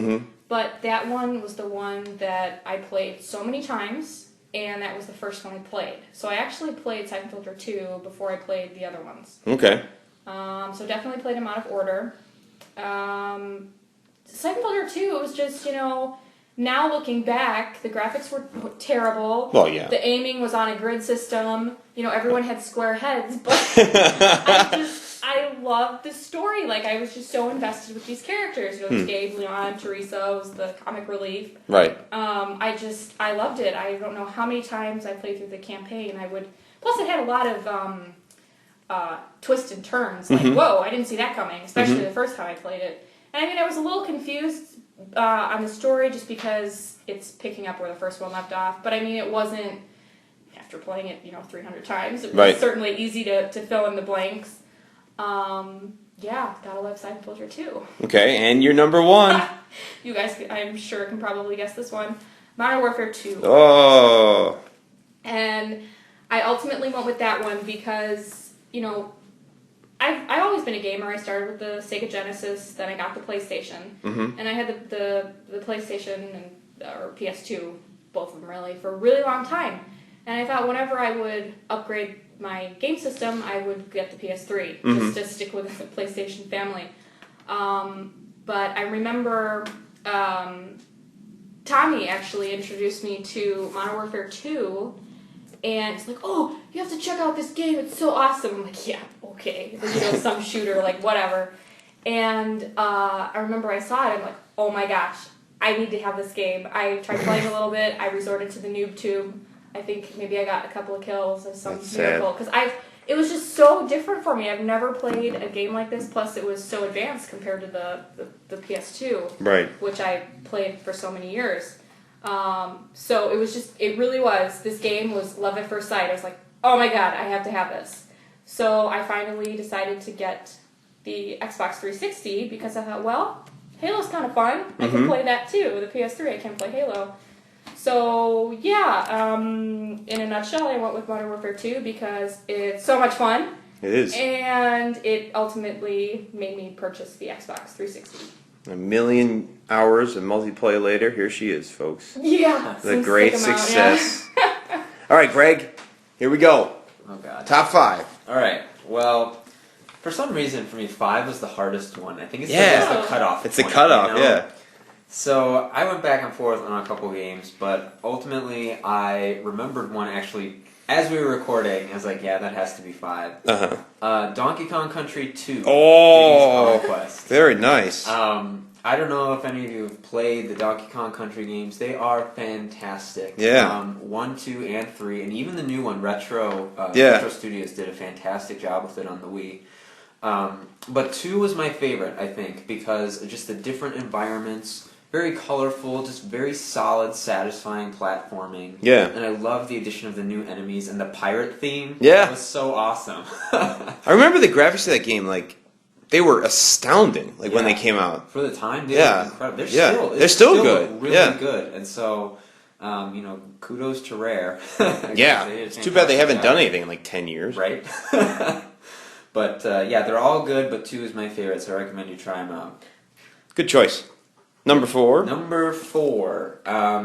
but that one was the one that I played so many times, and that was the first one I played. So I actually played Siphon Filter 2 before I played the other ones. Okay. So definitely played them out of order. Siphon Filter 2, it was just, you know, now looking back, the graphics were terrible. Well, yeah. The aiming was on a grid system. You know, everyone had square heads, but I loved the story. Like, I was just so invested with these characters. You know, Gabe, Leon, Teresa was the comic relief. Right. I loved it. I don't know how many times I played through the campaign. Plus it had a lot of twists and turns. Like, whoa, I didn't see that coming, especially the first time I played it. And I mean, I was a little confused on the story just because it's picking up where the first one left off. But I mean, it wasn't, after playing it, you know, 300 times, it was certainly easy to fill in the blanks. Yeah, gotta love Siphon Filter 2. Okay, and your number 1. You guys, I'm sure, can probably guess this one. Modern Warfare 2. Oh. And I ultimately went with that one because, you know, I've always been a gamer. I started with the Sega Genesis, then I got the PlayStation, and I had the PlayStation or PS2, both of them really, for a really long time. And I thought whenever I would upgrade my game system, I would get the PS3 just to stick with the PlayStation family. But I remember Tommy actually introduced me to Modern Warfare 2. And it's like, oh, you have to check out this game. It's so awesome. I'm like, yeah, okay. You know, some shooter, like, whatever. And I remember I saw it. I'm like, oh, my gosh. I need to have this game. I tried playing a little bit. I resorted to the noob tube. I think maybe I got a couple of kills or some miracle. Because it was just so different for me. I've never played a game like this. Plus, it was so advanced compared to the PS2. Right. Which I played for so many years. So it really was, this game was love at first sight. I was like, oh my god, I have to have this. So I finally decided to get the Xbox 360 because I thought, well, Halo's kind of fun. I can play that too. The PS3, I can play Halo. So, yeah, in a nutshell, I went with Modern Warfare 2 because it's so much fun. It is. And it ultimately made me purchase the Xbox 360. 1 million hours of multiplayer later, here she is, folks. Yeah. The great success. All right, Greg, here we go. Oh, God. Top 5. All right. Well, for some reason, for me, 5 was the hardest one. I think it's the cutoff. It's the cutoff, you know? yeah. So I went back and forth on a couple games, but ultimately I remembered one actually as we were recording. I was like, yeah, that has to be 5. Donkey Kong Country 2. Oh, Quest. Very nice. I don't know if any of you have played the Donkey Kong Country games. They are fantastic. Yeah. 1, 2, and 3, and even the new one, Retro Studios did a fantastic job with it on the Wii. But 2 was my favorite, I think, because of just the different environments, very colorful, just very solid, satisfying platforming. Yeah. And I love the addition of the new enemies and the pirate theme. Yeah. It was so awesome. I remember the graphics of that game, like, they were astounding, like, when they came out. For the time, they were incredible. They're still good. Really good. And so, you know, kudos to Rare. It's too bad they haven't done anything in, like, 10 years. Right? But, yeah, they're all good, but 2 is my favorite, so I recommend you try them out. Good choice. Number 4. Number 4.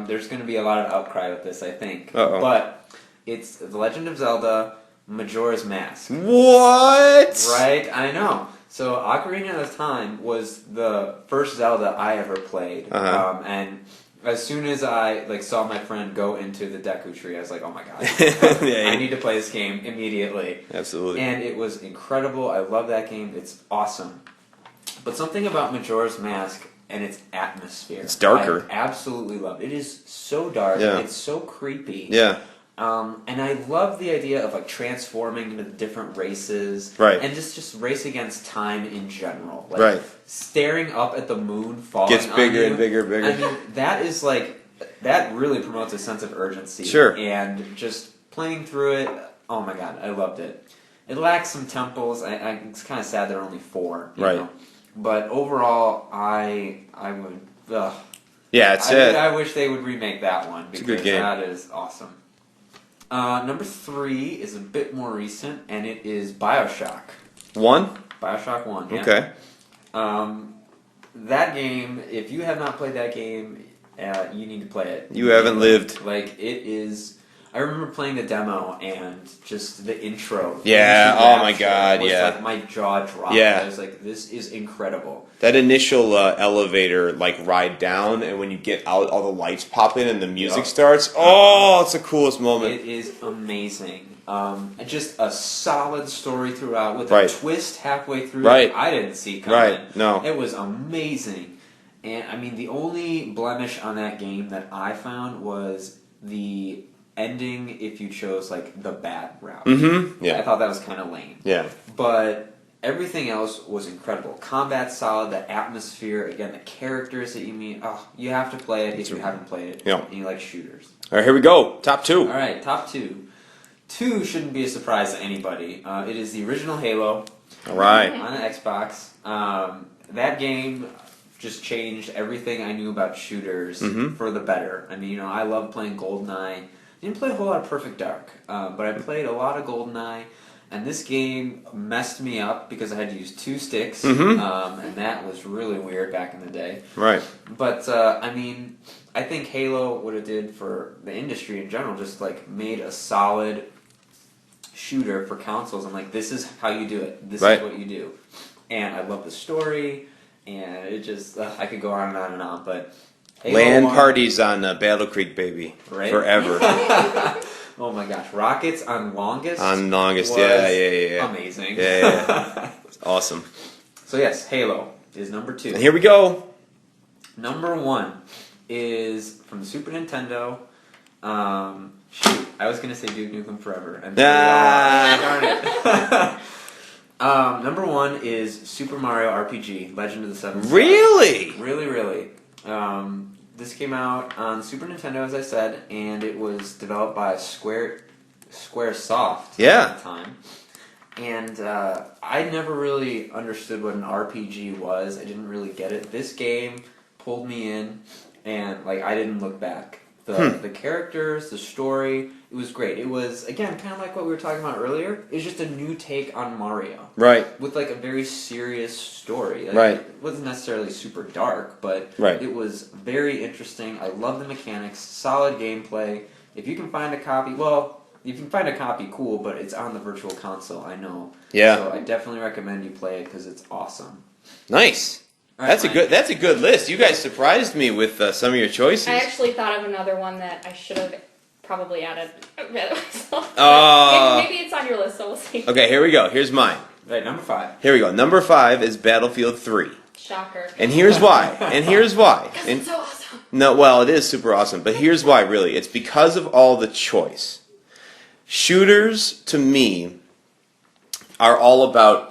There's going to be a lot of outcry with this, I think. Uh-oh. But it's The Legend of Zelda Majora's Mask. What? Right? I know. So Ocarina of Time was the first Zelda I ever played. And as soon as I saw my friend go into the Deku Tree, I was like, oh my god. I need to play this game immediately. Absolutely. And it was incredible. I love that game. It's awesome. But something about Majora's Mask and its atmosphere. It's darker. I absolutely love it. It is so dark. Yeah. It's so creepy. Yeah. And I love the idea of transforming into different races, right? And just race against time in general, right? Staring up at the moon, falling gets bigger on you. and bigger and bigger. I mean, that is that really promotes a sense of urgency. Sure. And just playing through it, oh my god, I loved it. It lacks some temples. It's kind of sad there are only 4, you know? But overall, I would. Yeah, it's it. I wish they would remake that one because it's a good game. That is awesome. Number 3 is a bit more recent, and it is BioShock. 1? BioShock 1, yeah. Okay. That game, if you have not played that game, you need to play it. You haven't lived. It is... I remember playing the demo and just the intro. Yeah, oh my god, was my jaw dropped. Yeah. I was like, this is incredible. That initial elevator ride down, and when you get out, all the lights pop in and the music starts. Oh, it's the coolest moment. It is amazing. Just a solid story throughout with a twist halfway through that I didn't see coming. Right, no. It was amazing. And, I mean, the only blemish on that game that I found was the ending if you chose, the bad route. Mm-hmm, yeah. I thought that was kind of lame. Yeah. But everything else was incredible. Combat's solid, the atmosphere, again, the characters that you meet. Oh, you have to play it if you haven't played it. Yeah. And you like shooters. All right, here we go. Top 2. All right, top 2. 2 shouldn't be a surprise to anybody. It is the original Halo. All right. On the Xbox. That game just changed everything I knew about shooters for the better. I mean, I love playing GoldenEye. Didn't play a whole lot of Perfect Dark, but I played a lot of GoldenEye, and this game messed me up because I had to use 2 sticks, and that was really weird back in the day. Right. But, I mean, I think Halo, what it did for the industry in general, just, made a solid shooter for consoles. I'm like, this is how you do it. This is what you do. And I love the story, and it just, I could go on and on and on, but... LAN parties on Battle Creek, baby. Right? Forever. Oh my gosh. Rockets on Longest? On Longest, yeah. Amazing. Yeah. Awesome. So yes, Halo is number 2. And here we go. Number 1 is from the Super Nintendo. Shoot, I was going to say Duke Nukem Forever. And darn it. Number 1 is Super Mario RPG, Legend of the Seven Stars. Really? Really, really. This came out on Super Nintendo, as I said, and it was developed by Squaresoft at the time. And I never really understood what an RPG was. I didn't really get it. This game pulled me in, and I didn't look back. The characters, the story, it was great. It was, again, kind of like what we were talking about earlier. It was just a new take on Mario. Right. With, a very serious story. Right. It wasn't necessarily super dark, but it was very interesting. I love the mechanics, solid gameplay. If you can find a copy, if you can find a copy, cool, but it's on the Virtual Console, I know. Yeah. So I definitely recommend you play it because it's awesome. Nice. That's a good list. You guys surprised me with some of your choices. I actually thought of another one that I should have probably added myself. Maybe it's on your list, so we'll see. Okay, here we go. Here's mine. Right, number 5. Here we go. Number 5 is Battlefield 3. Shocker. And here's why. Because it's so awesome. No, well, it is super awesome, but here's why, really. It's because of all the choice. Shooters, to me, are all about...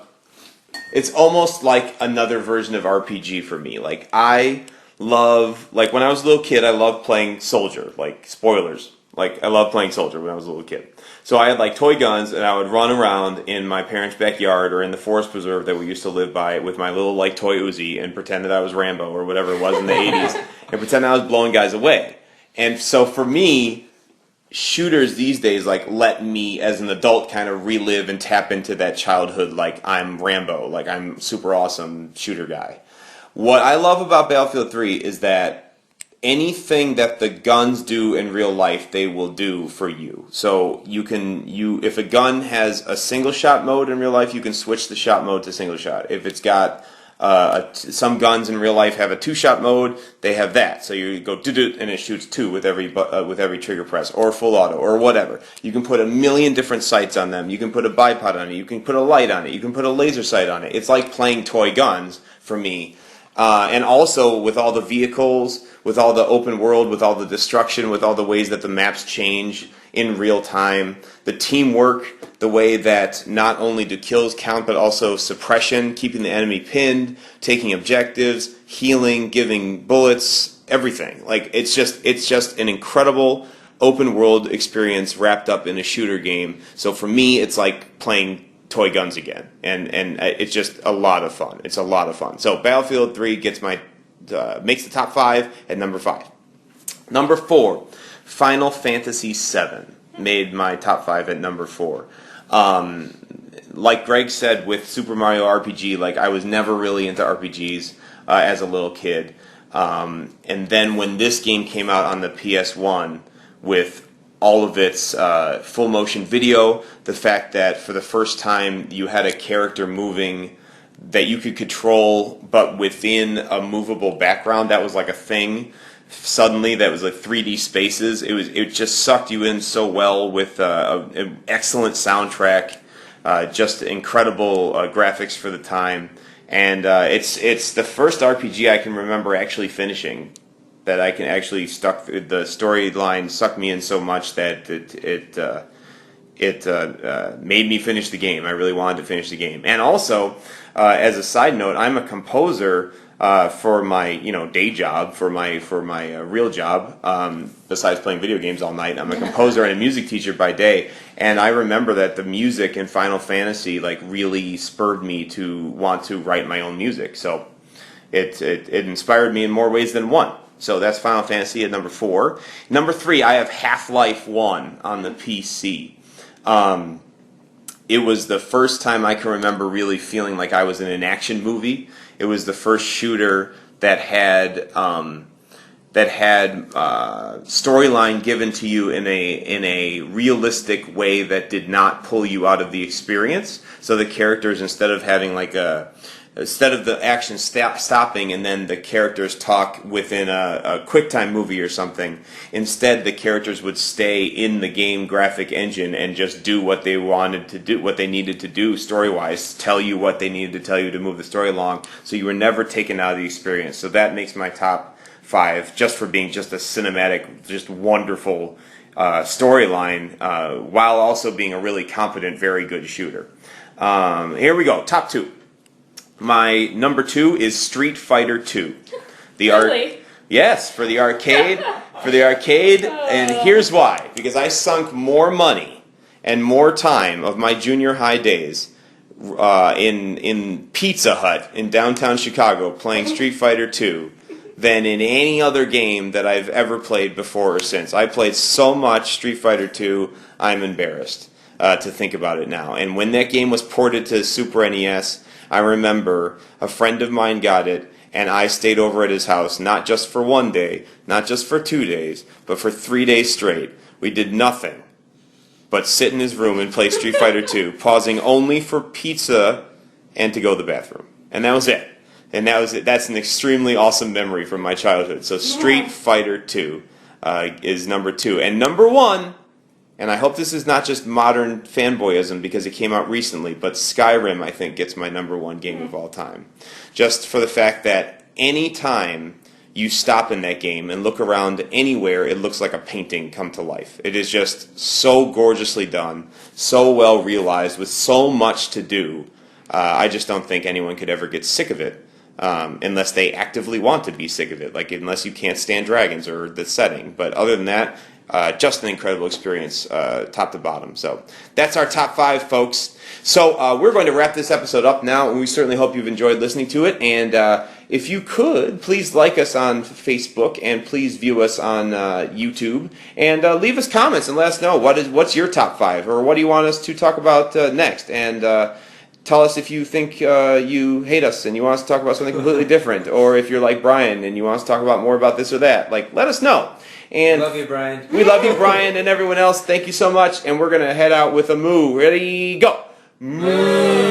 It's almost like another version of RPG for me. I love... when I was a little kid, I loved playing Soldier. Spoilers. I loved playing Soldier when I was a little kid. So I had, toy guns, and I would run around in my parents' backyard or in the forest preserve that we used to live by with my little, toy Uzi and pretend that I was Rambo or whatever it was in the 80s and pretend I was blowing guys away. And so for me... shooters these days let me as an adult kind of relive and tap into that childhood I'm Rambo, I'm super awesome shooter guy. What I love about Battlefield 3 is that anything that the guns do in real life, they will do for you. So if a gun has a single shot mode in real life, you can switch the shot mode to single shot. If it's got some guns in real life have a 2-shot mode, they have that. So you go do and it shoots 2 with every trigger press, or full auto, or whatever. You can put a million different sights on them. You can put a bipod on it. You can put a light on it. You can put a laser sight on it. It's like playing toy guns for me. And also with all the vehicles, with all the open world, with all the destruction, with all the ways that the maps change in real time, the teamwork, the way that not only do kills count, but also suppression, keeping the enemy pinned, taking objectives, healing, giving bullets, everything. Like it's just an incredible open world experience wrapped up in a shooter game. So for me, it's like playing toy guns again, and it's just a lot of fun. It's a lot of fun. So Battlefield 3 gets makes the top 5 at number 5. Number 4, Final Fantasy VII made my top 5 at number 4. Like Greg said with Super Mario RPG, like I was never really into RPGs as a little kid, and then when this game came out on the PS1 with all of its full motion video, the fact that for the first time you had a character moving that you could control but within a movable background, that was like a thing suddenly, that was like 3D spaces. It just sucked you in so well with an excellent soundtrack, just incredible graphics for the time, and it's the first RPG I can remember actually finishing, that I can actually the storyline sucked me in so much that it made me finish the game. I really wanted to finish the game. And also, as a side note, I'm a composer for my day job, for my real job. Besides playing video games all night, I'm a composer and a music teacher by day. And I remember that the music in Final Fantasy like really spurred me to want to write my own music. So it inspired me in more ways than one. So that's Final Fantasy at number 4. Number 3, I have Half-Life 1 on the PC. It was the first time I can remember really feeling like I was in an action movie. It was the first shooter that had storyline given to you in a realistic way that did not pull you out of the experience. So the characters, instead of the action stopping and then the characters talk within a QuickTime movie or something, instead the characters would stay in the game graphic engine and just do what they wanted to do, what they needed to do story-wise, tell you what they needed to tell you to move the story along, so you were never taken out of the experience. So that makes my top 5, just for being just a cinematic, just wonderful storyline, while also being a really competent, very good shooter. Here we go, top 2. My number 2 is Street Fighter 2. Really? Yes, for the arcade. And here's why. Because I sunk more money and more time of my junior high days in Pizza Hut in downtown Chicago playing Street Fighter 2 than in any other game that I've ever played before or since. I played so much Street Fighter 2, I'm embarrassed to think about it now. And when that game was ported to Super NES, I remember a friend of mine got it, and I stayed over at his house, not just for 1 day, not just for 2 days, but for 3 days straight. We did nothing but sit in his room and play Street Fighter 2, pausing only for pizza and to go to the bathroom. And that was it. And that's an extremely awesome memory from my childhood. So Street Fighter 2 is number 2. And number 1... and I hope this is not just modern fanboyism because it came out recently, but Skyrim, I think, gets my number 1 game of all time. Just for the fact that any time you stop in that game and look around anywhere, it looks like a painting come to life. It is just so gorgeously done, so well realized, with so much to do. I just don't think anyone could ever get sick of it, unless they actively want to be sick of it, like unless you can't stand dragons or the setting. But other than that, just an incredible experience, top to bottom. So that's our top 5, folks. So we're going to wrap this episode up now, and we certainly hope you've enjoyed listening to it. And if you could, please like us on Facebook, and please view us on YouTube, and leave us comments and let us know what's your top 5, or what do you want us to talk about next. And tell us if you think you hate us and you want us to talk about something completely different, or if you're like Brian and you want us to talk about more about this or that. Like, let us know. And love you, Brian. We love you, Brian, and everyone else. Thank you so much. And we're going to head out with a moo. Ready, go. Moo.